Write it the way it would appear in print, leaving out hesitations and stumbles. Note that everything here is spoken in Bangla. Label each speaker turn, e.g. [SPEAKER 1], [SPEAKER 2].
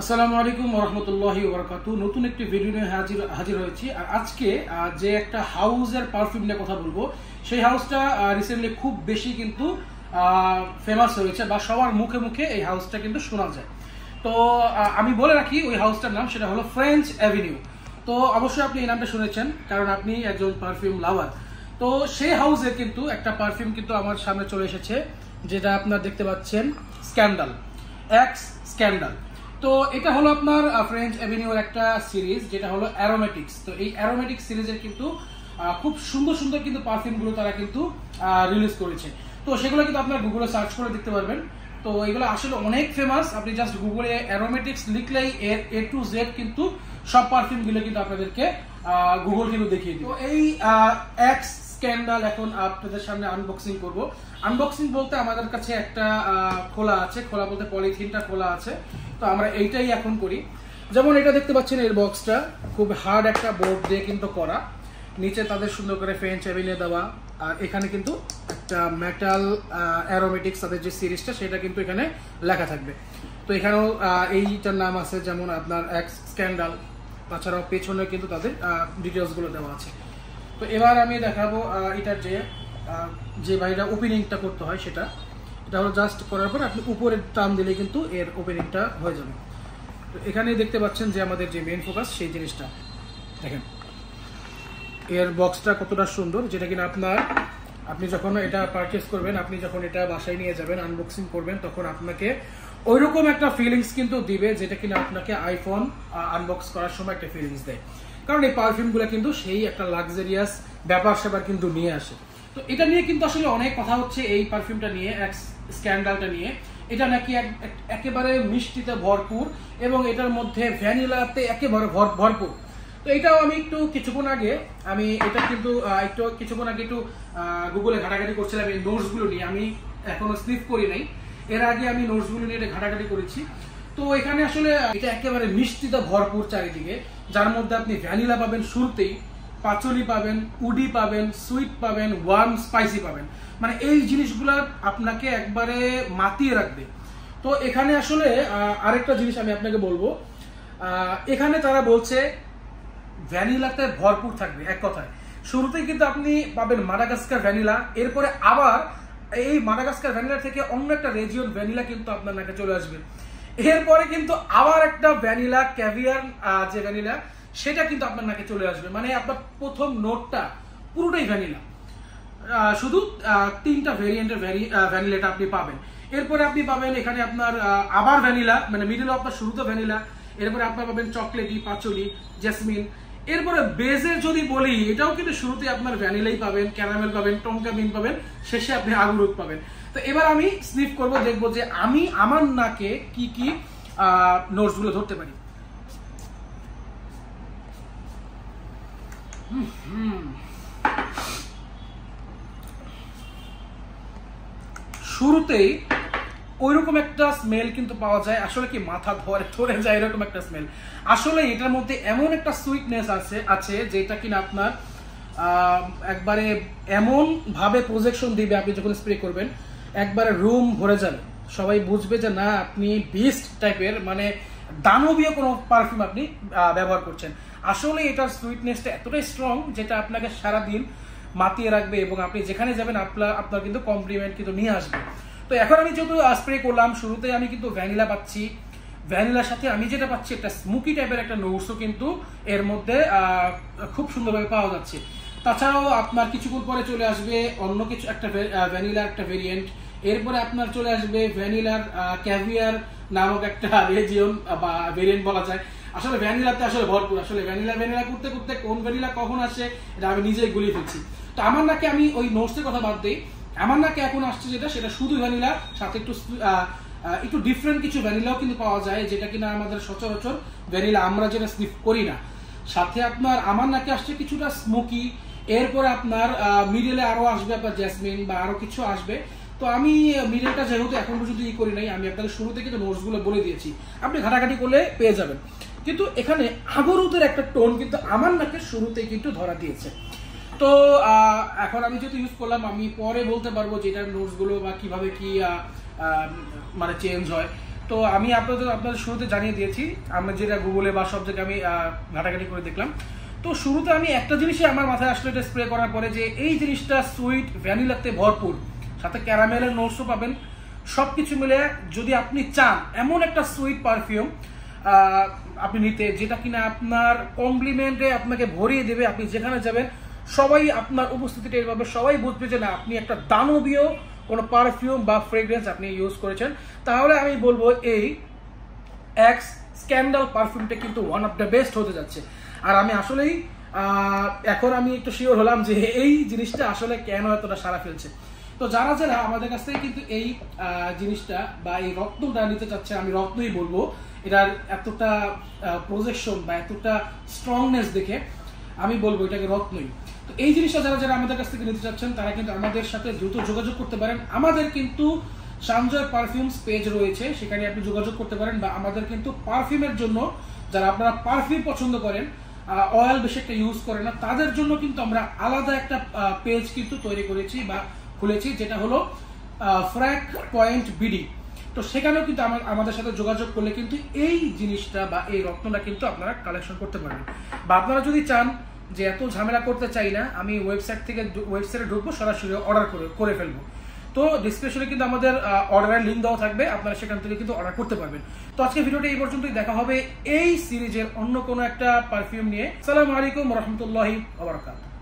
[SPEAKER 1] আসসালামু আলাইকুম ওয়া রাহমাতুল্লাহি ওয়া বারাকাতুহু। নতুন একটি ভিডিও নিয়ে হাজির হয়েছি। আর আজকে যে একটা হাউসের পারফিউম নিয়ে কথা বলবো, সেই হাউসটা রিসেন্টলি খুব বেশি কিন্তু ফেমাস হয়েছে বা সবার মুখে মুখে এই হাউসটা কিন্তু শোনা যায়। তো আমি বলে রাখি ওই হাউসটার নাম, সেটা হলো ফ্রেঞ্চ অ্যাভিনিউ। তো অবশ্যই আপনি এই নামটা শুনেছেন, কারণ আপনি একজন পারফিউম লাভার। তো সেই হাউসের কিন্তু একটা পারফিউম কিন্তু আমার সামনে চলে এসেছে, যেটা আপনার দেখতে পাচ্ছেন, স্ক্যান্ডাল, এক্স স্ক্যান্ডাল। তো এটা হলো আপনার ফ্রেঞ্চ অ্যাভিনিউর একটা সিরিজ, যেটা হলো অ্যারোমেটিক্স। তো এই অ্যারোমেটিক্স সিরিজের কিন্তু খুব সুন্দর সুন্দর কিন্তু পারফিউমগুলো তারা কিন্তু রিলিজ করেছে। তো সেগুলো কিন্তু আপনার গুগলে সার্চ করে দেখতে পারবেন। তো এগুলো আসলে অনেক ফেমাস। আপনি জাস্ট গুগলে অ্যারোমেটিক্স লিখলেই এর A to Z কিন্তু সব পারফিউমগুলো কিন্তু আপনাদেরকে গুগল কিন্তু দেখিয়ে দিবে। তো এই এক্স স্ক্যান্ডাল এখন আপনাদের সামনে আনবক্সিং করব। আনবক্সিং বলতে আমাদের কাছে একটা খোলা আছে, খোলা বলতে পলিথিনটা খোলা আছে। তো আমরা এইটাই এখন করি। যেমন এটা দেখতে পাচ্ছেন, এর বক্সটা খুব হার্ড একটা বোর্ড দিয়ে কিন্তু করা, নিচে তাদের সুন্দর করে ফ্রেঞ্চ অ্যাভিনিউ দেওয়া, আর এখানে কিন্তু একটা মেটাল অ্যারোমেটিক্স তাদের যে সিরিজটা সেটা কিন্তু এখানে লেখা থাকবে। তো এখানেও এইটার নাম আছে, যেমন আপনার এক্স স্ক্যান্ডাল। তাছাড়াও পেছনে কিন্তু তাদের ডিটেলসগুলো দেওয়া আছে। তো এবার আমি দেখাবো এটার যে বাইরে ওপেনিংটা করতে হয় সেটা। এটা হলো জাস্ট করার পর আপনি উপরে টান দিলে কিন্তু এর ওপেনিংটা হয়ে যাবে। তো এখানে দেখতে পাচ্ছেন যে আমাদের যে মেইন ফোকাস, সেই জিনিসটা দেখেন, এর বক্সটা কতটা সুন্দর, যেটা কিনা আপনি যখন এটা পারচেস করবেন, আপনি যখন এটা বাসায় নিয়ে যাবেন, আনবক্সিং করবেন, তখন আপনাকে ওইরকম একটা ফিলিংস কিন্তু দিবে, যেটা কিনা আপনাকে আইফোন আনবক্স করার সময় একটা ফিলিংস দেয়। কারণ এই পারফিউমগুলো কিন্তু সেই একটা লাক্সারিয়াস ব্যাপার স্যাপার কিন্তু নিয়ে আসে। তো এটা নিয়ে কিন্তু আসলে অনেক কথা হচ্ছে, এই পারফিউমটা নিয়ে, স্ক্যান্ডালটা নিয়ে। এটা নাকি একেবারে মিষ্টিতে ভরপুর এবং এটার মধ্যে ভ্যানিলাতে একেবারে ভরপুর। তো এটাও আমি কিছুক্ষণ আগে একটু গুগলে ঘাটাঘাটি করছিলাম এই নোটসগুলো নিয়ে। আমি এখনো স্নিফ করি নাই, এর আগে আমি নোটসগুলো নিয়ে এটা ঘাটাঘাটি করেছি। তো এখানে আসলে এটা একেবারে মিষ্টিতে ভরপুর চারিদিকে, যার মধ্যে আপনি ভ্যানিলা পাবেন শুরুতেই, পাচলি পাবেন, উডি পাবেন, সুইট পাবেন, ওয়ার্ম স্পাইসি পাবেন। মানে এই জিনিসগুলো আপনাকে একবারে মাতিয়ে রাখবে। তো এখানে আসলে আরেকটা জিনিস আমি আপনাকে বলবো, এখানে তারা বলছে ভ্যানিলাতে ভরপুর থাকবে। এক কথায় শুরুতেই কিন্তু আপনি পাবেন মাদাগাস্কার ভ্যানিলা, এরপরে আবার এই মাদাগাস্কার ভ্যানিলা থেকে অন্য একটা রেজিয়ন ভ্যানিলা কিন্তু আপনার নাকে চলে আসবে। এরপরে কিন্তু আবার একটা ভ্যানিলা ক্যাভিয়ার যে ভ্যানিলা, সেটা কিন্তু আপনার নাকে চলে আসবে। মানে আপনার প্রথম নোটটা পুরোটাই ভ্যানিলা, শুধু 3টা ভ্যারিয়েন্টের ভ্যানিলাটা আপনি পাবেন। এরপরে আপনি পাবেন এখানে আপনার আবার ভ্যানিলা, মানে মিডল আপনার শুরুতে ভ্যানিলা, এরপরে আপনার পাবেন চকলেটি, পাচলি, জেসমিন। এরপরে বেজের যদি বলি, এটাও কিন্তু শুরুতে আপনার ভ্যানিলাই পাবেন, ক্যারামেল পাবেন, টঙ্কা বিন পাবেন, শেষে আপনি আগুরুদ পাবেন। তো এবার আমি স্নিফ করব, দেখবো যে আমি আমার নাকে কি কি নোটসগুলো ধরতে পারি। শুরুতেই ওইরকম একটা স্মেল কিন্তু পাওয়া যায়, আসলে কি মাথা ধরে যায় এরকম একটা স্মেল। আসলে এটার মধ্যে এমন একটা সুইটনেস আছে যেটা কিনা আপনার একবারে এমন ভাবে প্রজেকশন দিবে, আপনি যখন স্প্রে করবেন একবারে রুম ভরে যাবে, সবাই বুঝবে যে না, আপনি বিস্ট টাইপের, মানে দানবীয় কোনো পারফিউম আপনি ব্যবহার করছেন। আসলে এটার সুইটনেসটা এতটাই স্ট্রং, যেটা আপনাকে সারাদিন মাতিয়ে রাখবে এবং আপনি যেখানে যাবেন আপনার কিন্তু কমপ্লিমেন্ট কিন্তু নিয়ে আসবে। তো এখন আমি যেহেতু স্প্রে করলাম, শুরুতে আমি কিন্তু ভ্যানিলা পাচ্ছি, ভ্যানিলার সাথে আমি যেটা পাচ্ছি একটা স্মোকি টাইপের একটা নোটসও কিন্তু এর মধ্যে খুব সুন্দরভাবে পাওয়া যাচ্ছে। তাছাড়াও আপনার কিছুক্ষণ পরে চলে আসবে অন্য কিছু একটা ভ্যানিলার একটা ভেরিয়েন্ট, এরপরে আপনার চলে আসবে ভ্যানিলার ক্যাভিয়ার নামক একটা রেজিয়ন বা ভেরিয়েন্ট বলা যায়। আসলে ভ্যানিলাতে আসলে ভরপুর। আসলে ভ্যানিলা করতে করতে কোন ভ্যানিলা কখন আসে এটা আমি নিজেই গুলিয়ে ফেলছি। তো আমার নাকে, আমি ওই নোটসের কথা বাদ দিই, আমার নাকে এখন আসছে সেটা শুধু ভ্যানিলা, সাথে একটু ডিফারেন্ট কিছু ভ্যানিলাও কিন্তু পাওয়া যায়, যেটা কিনা আমাদের সচরাচর ভ্যানিলা আমরা যেটা স্নিফ করি না। সাথে আপনার আমার নাকে আসছে কিছুটা স্মোকি, এরপরে আপনার মিডলে আরো আসবে আপনার জেসমিন বা আরো কিছু আসবে। তো আমি মিডলটা যেহেতু এখন পর্যন্ত করি নাই, আমি আপনাদের শুরু থেকে তো নোটসগুলো বলে দিয়েছি, আপনি ঘাটাঘাটি করলে পেয়ে যাবেন। কিন্তু এখানে আগরুদের একটা টোন কিন্তু আমার নাকে শুরুতেই কিন্তু ধরা দিয়েছে। তো এখন আমি যেহেতু ইউজ করলাম, আমি পরে বলতে পারবো যে এটার নোটসগুলো বা কিভাবে কি মানে চেঞ্জ হয়। তো আমি আপনাদের শুরুতে জানিয়ে দিয়েছি, আমি যেটা গুগলে বা সব জায়গায় আমি ঘাটাঘাটি করে দেখলাম। তো শুরুতে আমি একটা জিনিসই আমার মাথায় আসলে এটা স্প্রে করার পরে যে এই জিনিসটা সুইট ভ্যানিলাতে ভরপুর, সাথে ক্যারামেলের নোটসও পাবেন। সবকিছু মিলে যদি আপনি চান এমন একটা সুইট পারফিউম আপনি নিতে, যেটা কিনা আপনার কমপ্লিমেন্টে আপনাকে ভরিয়ে দেবে, আপনি যেখানে যাবেন সবাই আপনার উপস্থিতিটা এইভাবে সবাই বুঝবে যে না আপনি একটা দানবীয় কোনো পারফিউম বা ফ্রেগ্রেন্স আপনি ইউজ করেছেন। তাহলে আমি বলবো এই এক্স স্ক্যান্ডাল পারফিউমটা কিন্তু ওয়ান অফ দ্য বেস্ট হতে যাচ্ছে। আর আমি আসলেই এখন আমি একটু শিওর হলাম যে এই জিনিসটা আসলে কেন এতটা সারা ফেলছে। তো যারা যারা আমাদের কাছ থেকে কিন্তু এই জিনিসটা বা এই রত্নটা নিতে চাচ্ছে, আমি রত্নই বলবো, এটার এতটা প্রজেকশন বা এতটা স্ট্রংনেস দেখে আমি বলবো এটাকে রত্নই। তো এই জিনিসটা যারা যারা আমাদের কাছ থেকে নিতে চাচ্ছেন তারা কিন্তু আমাদের সাথে দ্রুত যোগাযোগ করতে পারেন। আমাদের কিন্তু সঞ্জয় পারফিউমস পেজ রয়েছে, সেখানে আপনি যোগাযোগ করতে পারেন। বা আমাদের কিন্তু পারফিউমের জন্য যারা আপনারা পারফিউম পছন্দ করেন, অয়েল বেশি একটা ইউজ করে না, তাদের জন্য কিন্তু আমরা আলাদা একটা পেজ কিন্তু তৈরি করেছি বা খুলেছি, যেটা হলো ফ্র্যাক পয়েন্ট বিডি। তো সেখানেও কিন্তু আমাদের সাথে যোগাযোগ করলে কিন্তু এই জিনিসটা বা এই রত্নটা কিন্তু আপনারা কালেকশন করতে পারবেন। বা আপনারা যদি চান যে এত ঝামেলা করতে চাই না, আমি ওয়েবসাইটে ঢুকবো, সরাসরি অর্ডার করে ফেলবো, তো ডিসক্রিপশনে কিন্তু আমাদের অর্ডারের লিঙ্ক দেওয়া থাকবে, আপনারা সেখান থেকে কিন্তু অর্ডার করতে পারবেন। তো আজকে ভিডিওটা এই পর্যন্তই, দেখা হবে এই সিরিজের অন্য কোনো একটা পারফিউম নিয়ে। আসসালামু আলাইকুম ওয়া রাহমাতুল্লাহি ওয়া বারাকাতুহু।